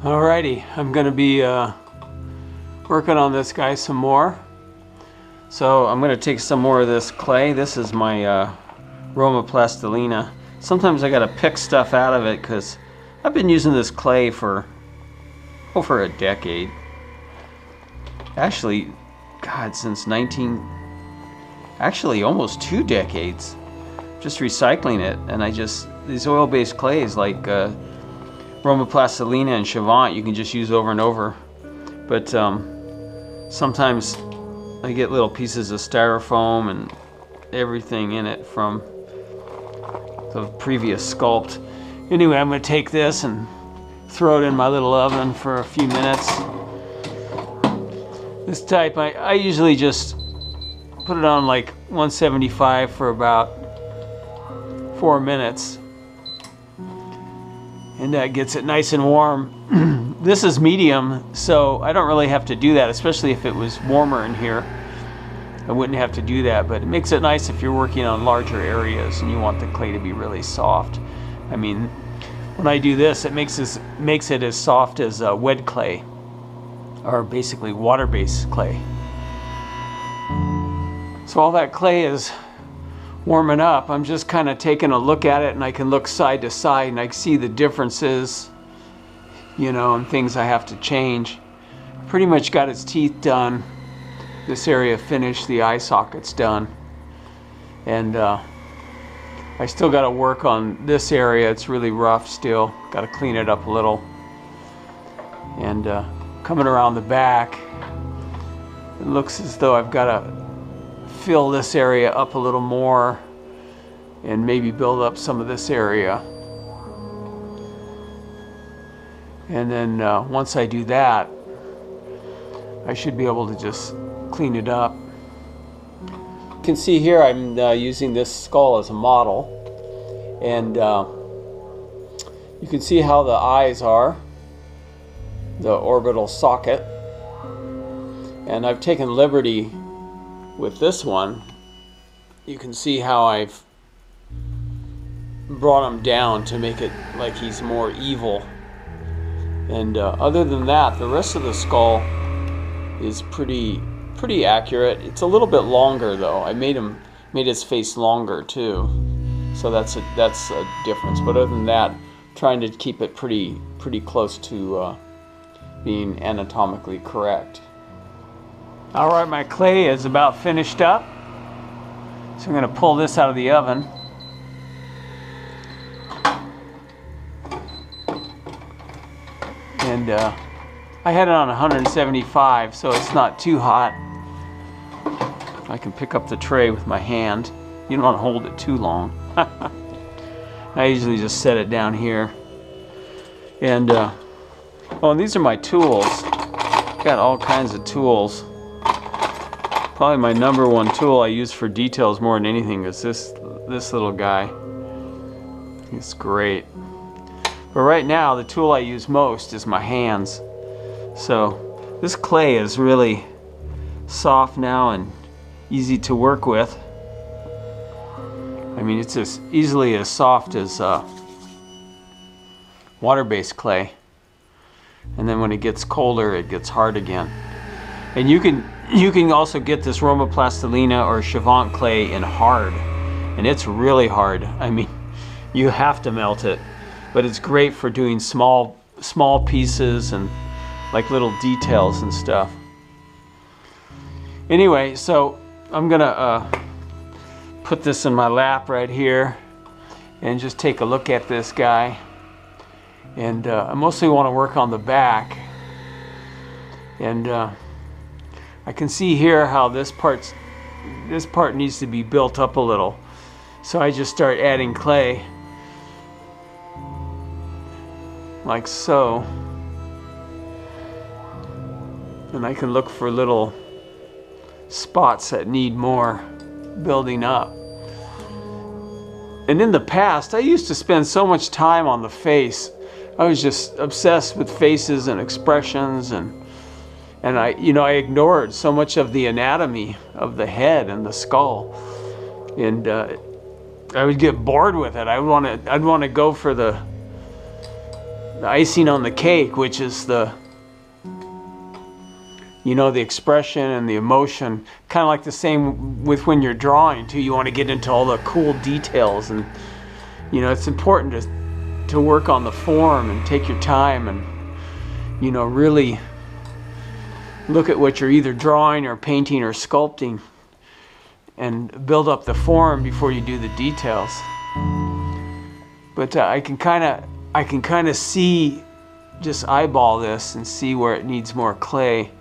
Alrighty, I'm going to be working on this guy some more. So I'm going to take some more of this clay. This is my Roma plastilina. Sometimes I got to pick stuff out of it because I've been using this clay for over a decade. Actually, God, since actually almost 2 decades. Just recycling it, and these oil-based clays like Roma plastilina and Chavant, you can just use over and over. But sometimes I get little pieces of styrofoam and everything in it from the previous sculpt. Anyway, I'm going to take this and throw it in my little oven for a few minutes. This type, I usually just put it on like 175 for about 4 minutes. And that gets it nice and warm. This is medium, so I don't really have to do that, especially if it was warmer in here. I wouldn't have to do that, but it makes it nice if you're working on larger areas and you want the clay to be really soft. I mean, when I do this, it makes it as soft as wet clay, or basically water-based clay. So all that clay is warming up. I'm just kind of taking a look at it, and I can look side to side and I can see the differences, you know, and things I have to change. Pretty much got its teeth done. This area finished, the eye socket's done. And I still got to work on this area. It's really rough still. Got to clean it up a little. And coming around the back, it looks as though I've got to fill this area up a little more and maybe build up some of this area. And then once I do that, I should be able to just clean it up. You can see here I'm using this skull as a model, and you can see how the eyes are, the orbital socket, and I've taken liberty with this one. You can see how I've brought him down to make it like he's more evil. And other than that, the rest of the skull is pretty accurate. It's a little bit longer though. I made his face longer too, so that's a difference. But other than that, trying to keep it pretty close to being anatomically correct. All right, my clay is about finished up, so I'm going to pull this out of the oven. And I had it on 175, so it's not too hot. I can pick up the tray with my hand. You don't want to hold it too long. I usually just set it down here. And oh, and these are my tools. Got all kinds of tools. Probably my #1 tool I use for details more than anything is this little guy. It's great. But right now, the tool I use most is my hands. So this clay is really soft now and easy to work with. I mean, it's as easily as soft as water-based clay. And then when it gets colder, it gets hard again. And you can also get this Roma plastilina or Chavant clay in hard, and it's really hard. I mean, you have to melt it, but it's great for doing small pieces and like little details and stuff. Anyway, so I'm gonna put this in my lap right here and just take a look at this guy. And I mostly want to work on the back. And I can see here how this part needs to be built up a little. So I just start adding clay, like so. And I can look for little spots that need more building up. And in the past, I used to spend so much time on the face. I was just obsessed with faces and expressions, and I ignored so much of the anatomy of the head and the skull. And I would get bored with it. I'd want to go for the icing on the cake, which is the, you know, the expression and the emotion. Kind of like the same with when you're drawing too. You want to get into all the cool details, and you know, it's important to work on the form and take your time and, you know, really look at what you're either drawing or painting or sculpting and build up the form before you do the details. But I can kind of see, just eyeball this and see where it needs more clay,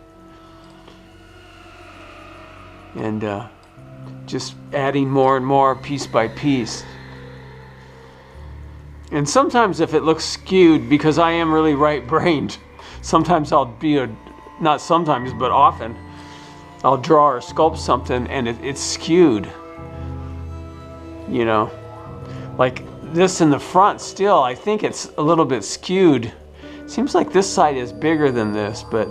and just adding more and more piece by piece. And sometimes if it looks skewed, because I am really right-brained, sometimes I'll be not sometimes, but often, I'll draw or sculpt something and it's skewed. You know, like this in the front still, I think it's a little bit skewed. Seems like this side is bigger than this, but,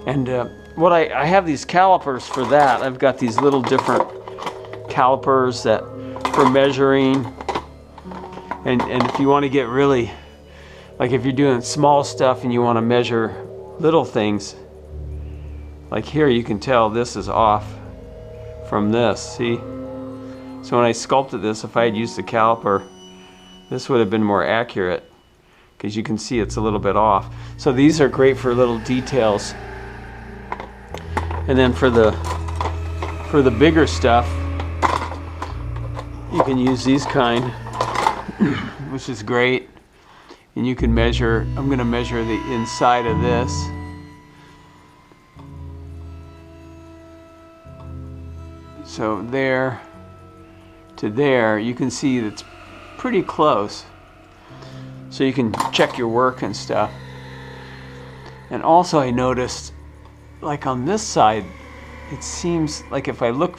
and what I have these calipers for that. I've got these little different calipers that for measuring. And if you want to get really, like if you're doing small stuff and you want to measure little things, like here you can tell this is off from this, see? So when I sculpted this, if I had used the caliper, this would have been more accurate, because you can see it's a little bit off. So these are great for little details. And then for the bigger stuff, you can use these kind, which is great. And you can measure, I'm going to measure the inside of this. So there to there, you can see that's pretty close. So you can check your work and stuff. And also I noticed, like on this side, it seems like if I look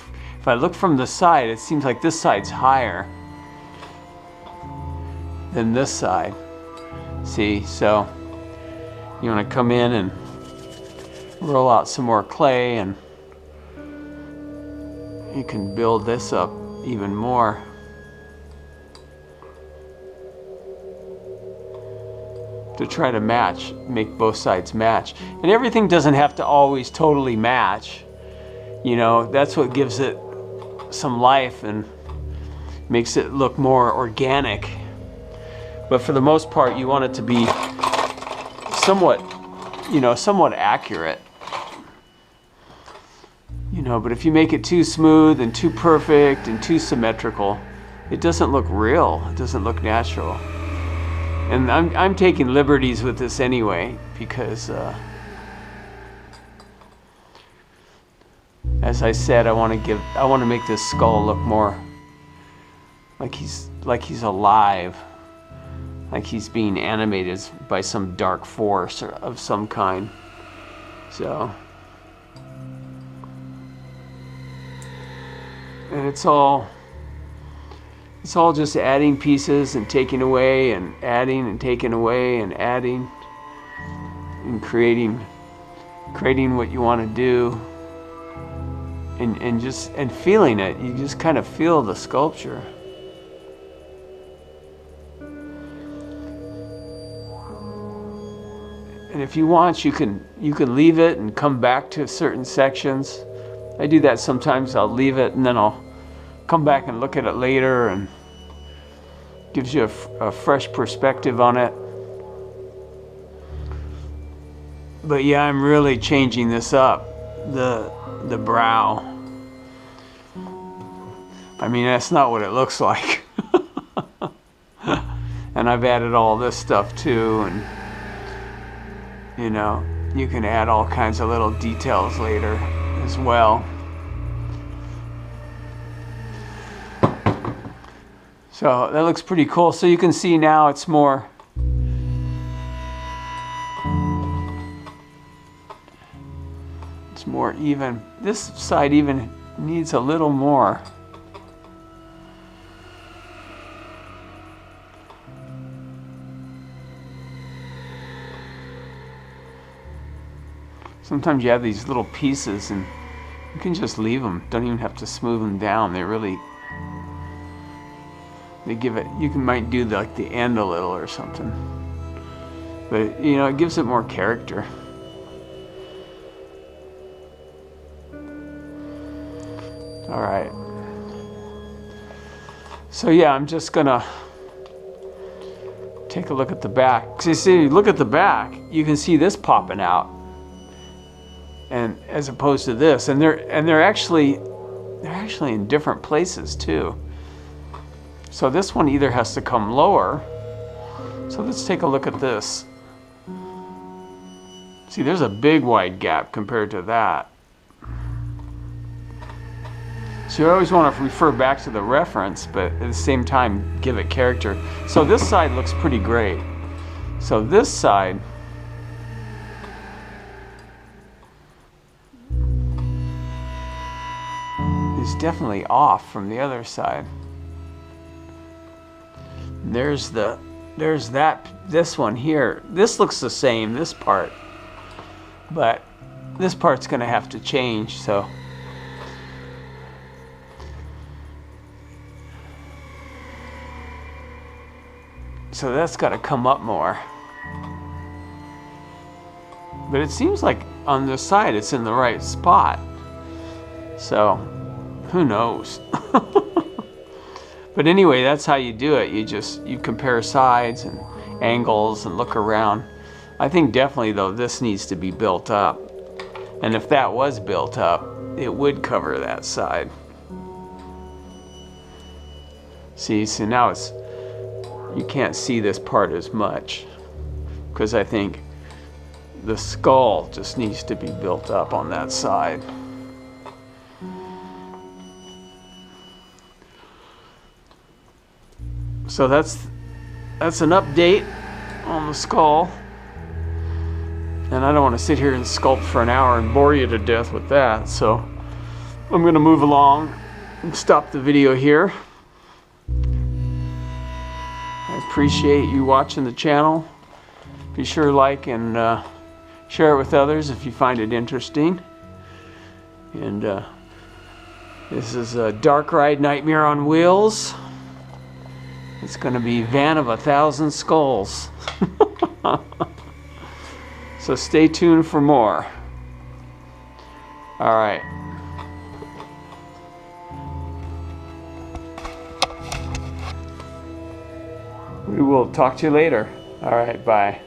from the side, it seems like this side's higher than this side. See, so you want to come in and roll out some more clay, and you can build this up even more. To try to match, make both sides match. And everything doesn't have to always totally match. You know, that's what gives it some life and makes it look more organic. But for the most part, you want it to be somewhat, you know, somewhat accurate. You know, but if you make it too smooth and too perfect and too symmetrical, it doesn't look real. It doesn't look natural. And I'm taking liberties with this anyway, because as I said, I want to make this skull look more like he's alive, like he's being animated by some dark force or of some kind. So, and it's all just adding pieces and taking away and adding and taking away and adding and creating what you want to do, and feeling it. You just kind of feel the sculpture. And if you want, you can leave it and come back to certain sections. I do that sometimes. I'll leave it and then I'll come back and look at it later, and gives you a fresh perspective on it. But yeah, I'm really changing this up, the brow. I mean, that's not what it looks like. And I've added all this stuff too, and you know, you can add all kinds of little details later as well. So that looks pretty cool. So you can see now it's more even. This side even needs a little more. Sometimes you have these little pieces and you can just leave them. Don't even have to smooth them down. They give it, you might do like the end a little or something. But, you know, it gives it more character. All right. So yeah, I'm just gonna take a look at the back. So you see, look at the back, you can see this popping out, and as opposed to this, and they're actually in different places too. So this one either has to come lower. So let's take a look at this. See, there's a big wide gap compared to that. So you always want to refer back to the reference, but at the same time give it character. So this side looks pretty great. So this side is definitely off from the other side. There's this one here. This looks the same, this part, but this part's gonna have to change. So that's got to come up more. But it seems like on this side it's in the right spot. So who knows? But anyway, that's how you do it. You compare sides and angles and look around. I think definitely though this needs to be built up. And if that was built up, it would cover that side. See, so now you can't see this part as much because I think the skull just needs to be built up on that side. So that's an update on the skull. And I don't want to sit here and sculpt for an hour and bore you to death with that. So I'm going to move along and stop the video here. I appreciate you watching the channel. Be sure to like and share it with others if you find it interesting. And this is a Dark Ride Nightmare on Wheels. It's going to be Van of 1,000 Skulls. So stay tuned for more. All right. We will talk to you later. All right, bye.